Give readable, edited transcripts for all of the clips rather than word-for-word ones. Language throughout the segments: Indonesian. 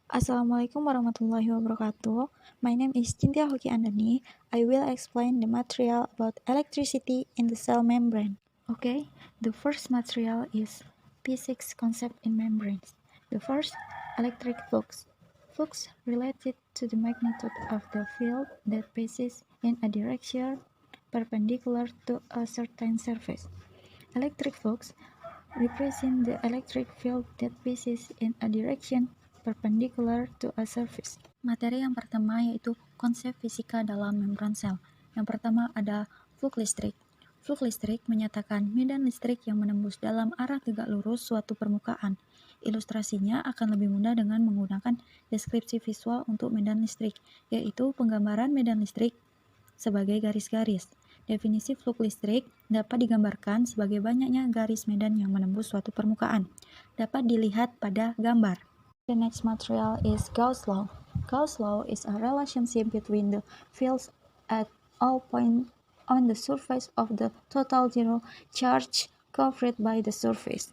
Assalamualaikum warahmatullahi wabarakatuh. My name is Cynthia Hoki Andani. I will explain the material about electricity in the cell membrane. Okay, the first material is physics concept in membranes. The first, electric flux. Flux related to the magnitude of the field that passes in a direction perpendicular to a certain surface. Electric flux represent the electric field that passes in a direction perpendicular to a surface. Materi yang pertama yaitu konsep fisika dalam membran sel. Yang pertama ada flux listrik. Flux listrik menyatakan medan listrik yang menembus dalam arah tegak lurus suatu permukaan. Ilustrasinya akan lebih mudah dengan menggunakan deskripsi visual untuk medan listrik, yaitu penggambaran medan listrik sebagai garis-garis. Definisi flux listrik dapat digambarkan sebagai banyaknya garis medan yang menembus suatu permukaan. Dapat dilihat pada gambar. The next material is Gauss law. Gauss law is a relationship between the fields at all points on the surface of the total zero charge covered by the surface.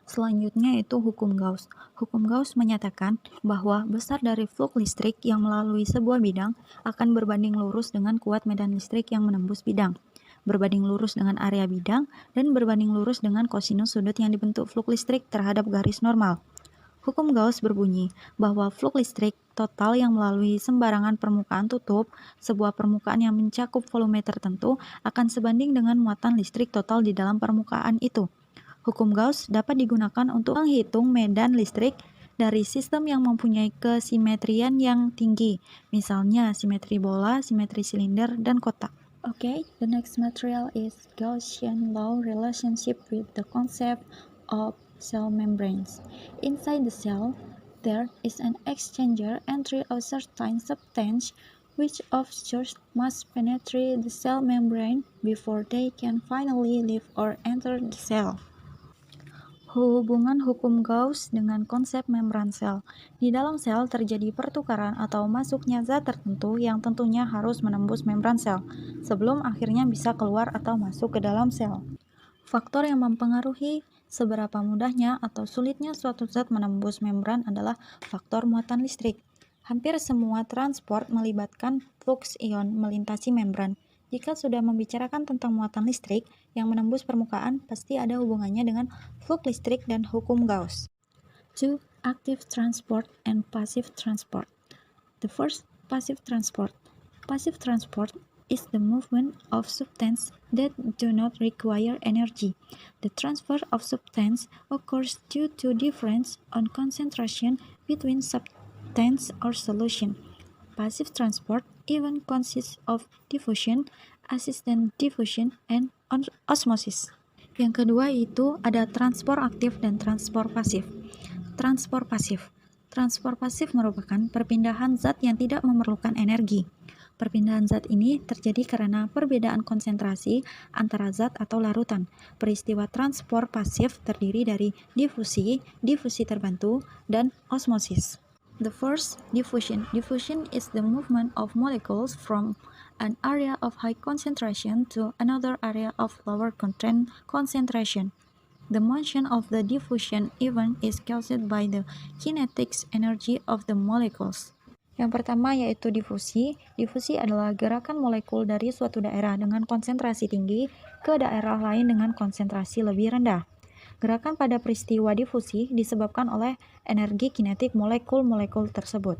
Selanjutnya yaitu hukum Gauss. Hukum Gauss menyatakan bahwa besar dari flux listrik yang melalui sebuah bidang akan berbanding lurus dengan kuat medan listrik yang menembus bidang, berbanding lurus dengan area bidang, dan berbanding lurus dengan kosinus sudut yang dibentuk flux listrik terhadap garis normal. Hukum Gauss berbunyi bahwa flux listrik total yang melalui sembarangan permukaan tutup, sebuah permukaan yang mencakup volume tertentu, akan sebanding dengan muatan listrik total di dalam permukaan itu. Hukum Gauss dapat digunakan untuk menghitung medan listrik dari sistem yang mempunyai kesimetrian yang tinggi, misalnya simetri bola, simetri silinder, dan kotak. Okay, the next material is Gaussian law relationship with the concept of cell membranes. Inside the cell, there is an exchanger entry of certain substance which of course must penetrate the cell membrane before they can finally leave or enter the cell. Hubungan hukum Gauss dengan konsep membran sel. Di dalam sel terjadi pertukaran atau masuknya zat tertentu yang tentunya harus menembus membran sel sebelum akhirnya bisa keluar atau masuk ke dalam sel. Faktor yang mempengaruhi seberapa mudahnya atau sulitnya suatu zat menembus membran adalah faktor muatan listrik. Hampir semua transport melibatkan flux ion melintasi membran. Jika sudah membicarakan tentang muatan listrik yang menembus permukaan, pasti ada hubungannya dengan flux listrik dan hukum Gauss. 2. Active transport and passive transport. The first, passive transport. Passive transport is the movement of substance that do not require energy. The transfer of substance occurs due to difference on concentration between substance or solution. Passive transport even consists of diffusion, assisted diffusion, and osmosis. Yang kedua itu ada transport aktif dan transport pasif. Transport pasif. Transport pasif merupakan perpindahan zat yang tidak memerlukan energi. Perpindahan zat ini terjadi karena perbedaan konsentrasi antara zat atau larutan. Peristiwa transport pasif terdiri dari difusi, difusi terbantu, dan osmosis. The first, diffusion. Diffusion is the movement of molecules from an area of high concentration to another area of lower concentration. The motion of the diffusion event is caused by the kinetic energy of the molecules. Yang pertama yaitu difusi. Difusi adalah gerakan molekul dari suatu daerah dengan konsentrasi tinggi ke daerah lain dengan konsentrasi lebih rendah. Gerakan pada peristiwa difusi disebabkan oleh energi kinetik molekul-molekul tersebut.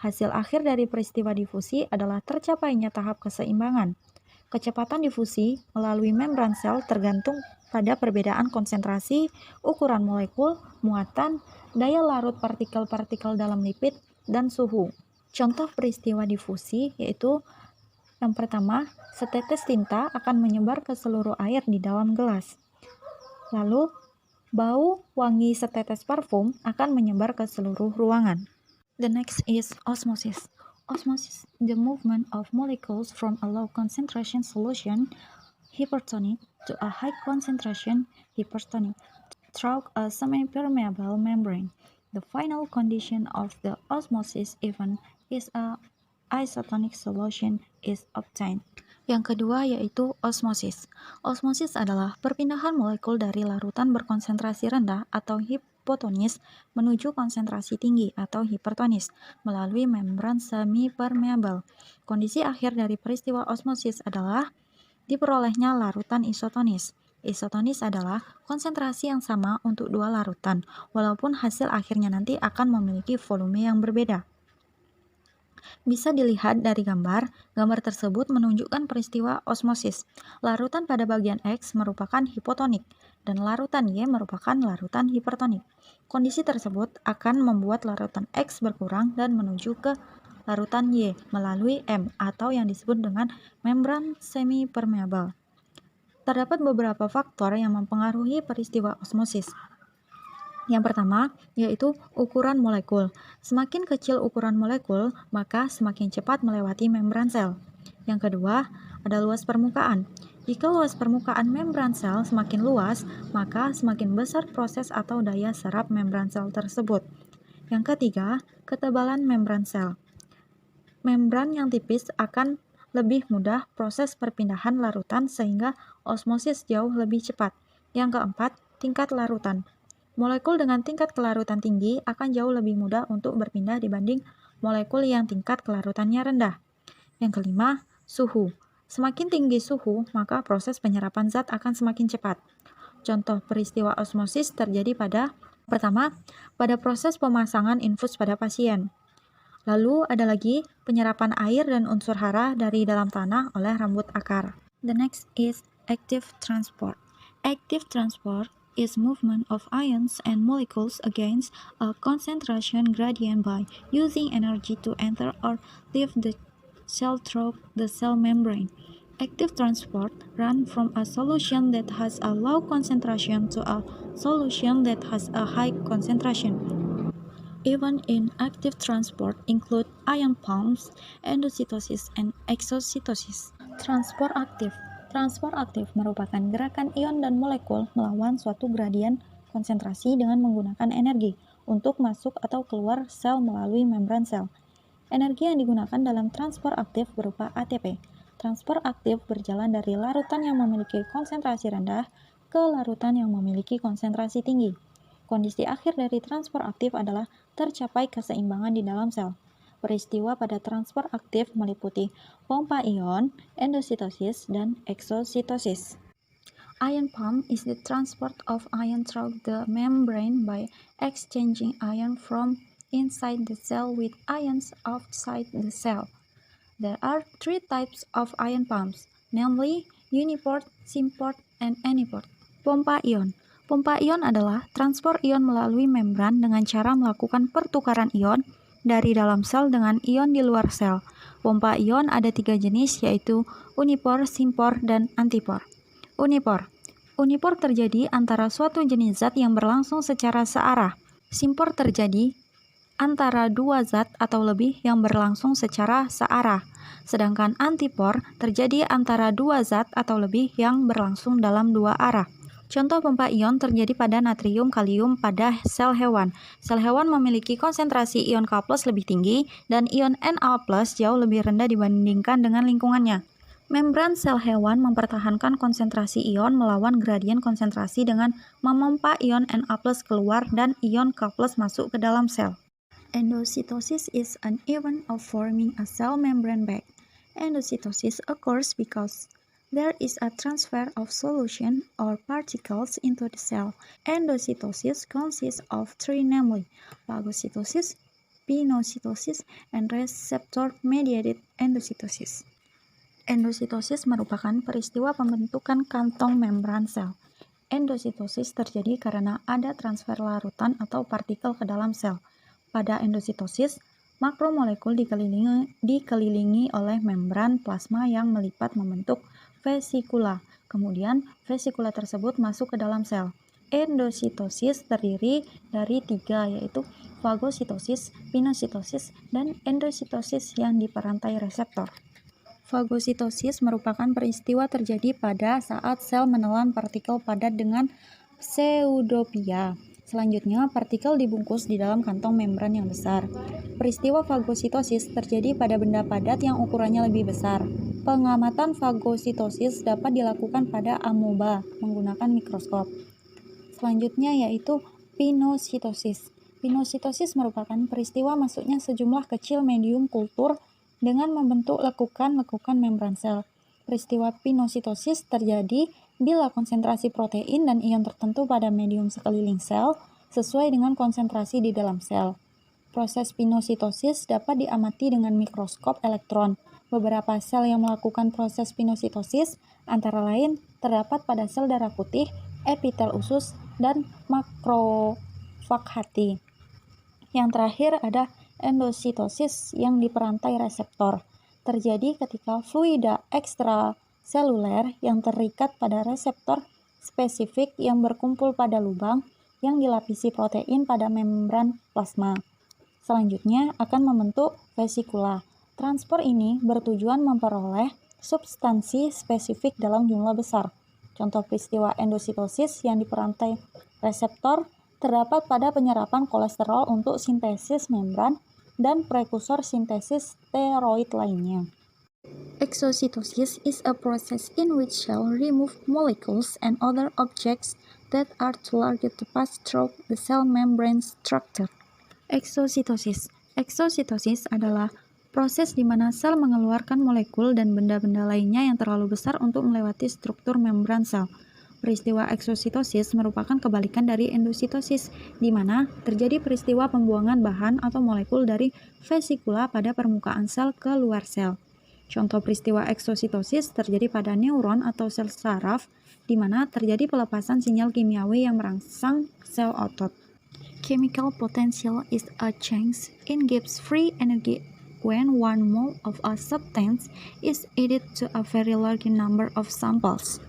Hasil akhir dari peristiwa difusi adalah tercapainya tahap keseimbangan. Kecepatan difusi melalui membran sel tergantung pada perbedaan konsentrasi, ukuran molekul, muatan, daya larut partikel-partikel dalam lipid, dan suhu. Contoh peristiwa difusi yaitu yang pertama, setetes tinta akan menyebar ke seluruh air di dalam gelas. Lalu, bau wangi setetes parfum akan menyebar ke seluruh ruangan. The next is osmosis. Osmosis, the movement of molecules from a low concentration solution, hypertonic, to a high concentration, hypertonic, through a semi-permeable membrane. The final condition of the osmosis event is a isotonic solution is obtained. Yang kedua yaitu osmosis. Osmosis adalah perpindahan molekul dari larutan berkonsentrasi rendah atau hipotonis menuju konsentrasi tinggi atau hipertonis melalui membran semi-permeabel. Kondisi akhir dari peristiwa osmosis adalah diperolehnya larutan isotonis. Isotonis adalah konsentrasi yang sama untuk dua larutan, walaupun hasil akhirnya nanti akan memiliki volume yang berbeda. Bisa dilihat dari gambar. Gambar tersebut menunjukkan peristiwa osmosis. Larutan pada bagian X merupakan hipotonik, dan larutan Y merupakan larutan hipertonik. Kondisi tersebut akan membuat larutan X berkurang dan menuju ke larutan Y melalui M atau yang disebut dengan membran semi-permeabel. Terdapat beberapa faktor yang mempengaruhi peristiwa osmosis. Yang pertama, yaitu ukuran molekul. Semakin kecil ukuran molekul, maka semakin cepat melewati membran sel. Yang kedua, ada luas permukaan. Jika luas permukaan membran sel semakin luas, maka semakin besar proses atau daya serap membran sel tersebut. Yang ketiga, ketebalan membran sel. Membran yang tipis akan lebih mudah proses perpindahan larutan sehingga osmosis jauh lebih cepat. Yang keempat, tingkat larutan. Molekul dengan tingkat kelarutan tinggi akan jauh lebih mudah untuk berpindah dibanding molekul yang tingkat kelarutannya rendah. Yang kelima, suhu. Semakin tinggi suhu, maka proses penyerapan zat akan semakin cepat. Contoh peristiwa osmosis terjadi pertama, pada proses pemasangan infus pada pasien. Lalu ada lagi penyerapan air dan unsur hara dari dalam tanah oleh rambut akar. The next is active transport. Active transport is movement of ions and molecules against a concentration gradient by using energy to enter or leave the cell through the cell membrane. Active transport run from a solution that has a low concentration to a solution that has a high concentration. Even in active transport include ion pumps, endocytosis, and exocytosis. Transport aktif. Transport aktif merupakan gerakan ion dan molekul melawan suatu gradien konsentrasi dengan menggunakan energi untuk masuk atau keluar sel melalui membran sel. Energi yang digunakan dalam transport aktif berupa ATP. Transport aktif berjalan dari larutan yang memiliki konsentrasi rendah ke larutan yang memiliki konsentrasi tinggi. Kondisi akhir dari transport aktif adalah tercapai keseimbangan di dalam sel. Peristiwa pada transport aktif meliputi pompa ion, endocytosis, dan exocytosis. Ion pump is the transport of ion through the membrane by exchanging ion from inside the cell with ions outside the cell. There are three types of ion pumps, namely uniport, symport, and anyport. Pompa ion. Pompa ion adalah transport ion melalui membran dengan cara melakukan pertukaran ion dari dalam sel dengan ion di luar sel. Pompa ion ada 3 jenis, yaitu unipor, simpor, dan antipor. Unipor. Unipor terjadi antara suatu jenis zat yang berlangsung secara searah. Simpor terjadi antara dua zat atau lebih yang berlangsung secara searah. Sedangkan antipor terjadi antara dua zat atau lebih yang berlangsung dalam dua arah. Contoh pompa ion terjadi pada natrium kalium pada sel hewan. Sel hewan memiliki konsentrasi ion K+ lebih tinggi dan ion Na+ jauh lebih rendah dibandingkan dengan lingkungannya. Membran sel hewan mempertahankan konsentrasi ion melawan gradien konsentrasi dengan memompa ion Na+ keluar dan ion K+ masuk ke dalam sel. Endocytosis is an event of forming a cell membrane bag. Endocytosis occurs because there is a transfer of solution or particles into the cell. Endocytosis consists of 3, namely phagocytosis, pinocytosis, and receptor-mediated endocytosis. Endositosis merupakan peristiwa pembentukan kantong membran sel. Endositosis terjadi karena ada transfer larutan atau partikel ke dalam sel. Pada endositosis, makromolekul dikelilingi oleh membran plasma yang melipat membentuk vesikula. Kemudian, vesikula tersebut masuk ke dalam sel. Endositosis terdiri dari 3, yaitu fagositosis, pinositosis, dan endositosis yang diperantai reseptor. Fagositosis merupakan peristiwa terjadi pada saat sel menelan partikel padat dengan pseudopia. Selanjutnya, partikel dibungkus di dalam kantong membran yang besar. Peristiwa fagositosis terjadi pada benda padat yang ukurannya lebih besar. Pengamatan fagositosis dapat dilakukan pada amoeba menggunakan mikroskop. Selanjutnya yaitu Pinositosis. Pinositosis merupakan peristiwa masuknya sejumlah kecil medium kultur dengan membentuk lekukan-lekukan membran sel. Peristiwa pinositosis terjadi bila konsentrasi protein dan ion tertentu pada medium sekeliling sel sesuai dengan konsentrasi di dalam sel. Proses pinositosis dapat diamati dengan mikroskop elektron. Beberapa sel yang melakukan proses pinositosis antara lain terdapat pada sel darah putih, epitel usus, dan makrofag hati. Yang terakhir ada endositosis yang diperantai reseptor. Terjadi ketika fluida ekstraseluler yang terikat pada reseptor spesifik yang berkumpul pada lubang yang dilapisi protein pada membran plasma. Selanjutnya akan membentuk vesikula. Transport ini bertujuan memperoleh substansi spesifik dalam jumlah besar. Contoh peristiwa endositosis yang diperantai reseptor terdapat pada penyerapan kolesterol untuk sintesis membran dan prekursor sintesis steroid lainnya. Exositosis is a process in which cells remove molecules and other objects that are too large to pass through the cell membrane structure. Exositosis. Exositosis adalah proses di mana sel mengeluarkan molekul dan benda-benda lainnya yang terlalu besar untuk melewati struktur membran sel. Peristiwa eksositosis merupakan kebalikan dari endositosis, di mana terjadi peristiwa pembuangan bahan atau molekul dari vesikula pada permukaan sel ke luar sel. Contoh peristiwa eksositosis terjadi pada neuron atau sel saraf, di mana terjadi pelepasan sinyal kimiawi yang merangsang sel otot. Chemical potential is a change in Gibbs free energy when 1 mole of a substance is added to a very large number of samples.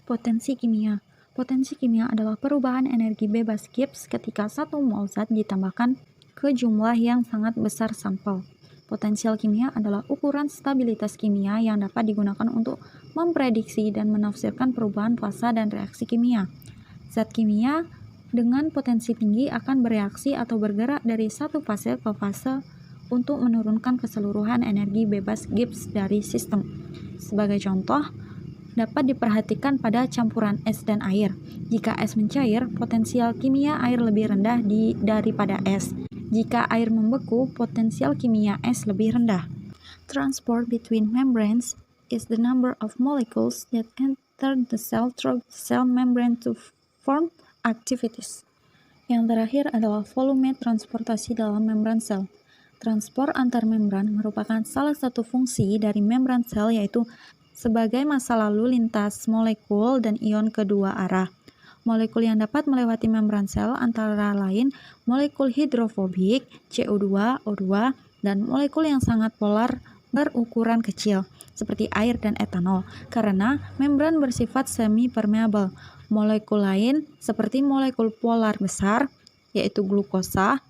Potensi kimia. Potensi kimia adalah perubahan energi bebas Gibbs ketika 1 mol zat ditambahkan ke jumlah yang sangat besar sampel. Potensial kimia adalah ukuran stabilitas kimia yang dapat digunakan untuk memprediksi dan menafsirkan perubahan fasa dan reaksi kimia. Zat kimia dengan potensi tinggi akan bereaksi atau bergerak dari satu fase ke fase untuk menurunkan keseluruhan energi bebas Gibbs dari sistem. Sebagai contoh, dapat diperhatikan pada campuran es dan air. Jika es mencair, potensial kimia air lebih rendah daripada es. Jika air membeku, potensial kimia es lebih rendah. Transport between membranes is the number of molecules that enter the cell through the cell membrane to form activities. Yang terakhir adalah volume transportasi dalam membran sel. Transport antar membran merupakan salah satu fungsi dari membran sel, yaitu sebagai massa lalu lintas molekul dan ion kedua arah. Molekul yang dapat melewati membran sel antara lain molekul hidrofobik, CO2, O2, dan molekul yang sangat polar berukuran kecil, seperti air dan etanol, karena membran bersifat semi-permeable. Molekul lain, seperti molekul polar besar, yaitu glukosa,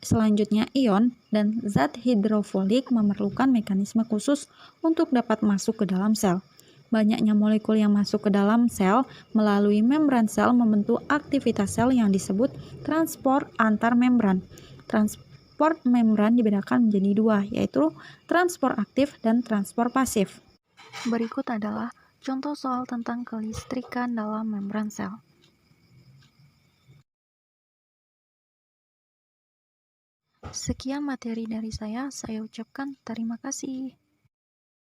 selanjutnya ion, dan zat hidrofolik memerlukan mekanisme khusus untuk dapat masuk ke dalam sel. Banyaknya molekul yang masuk ke dalam sel melalui membran sel membentuk aktivitas sel yang disebut transport antar membran. Transport membran dibedakan menjadi dua, yaitu transport aktif dan transport pasif. Berikut adalah contoh soal tentang kelistrikan dalam membran sel. Sekian materi dari saya ucapkan terima kasih.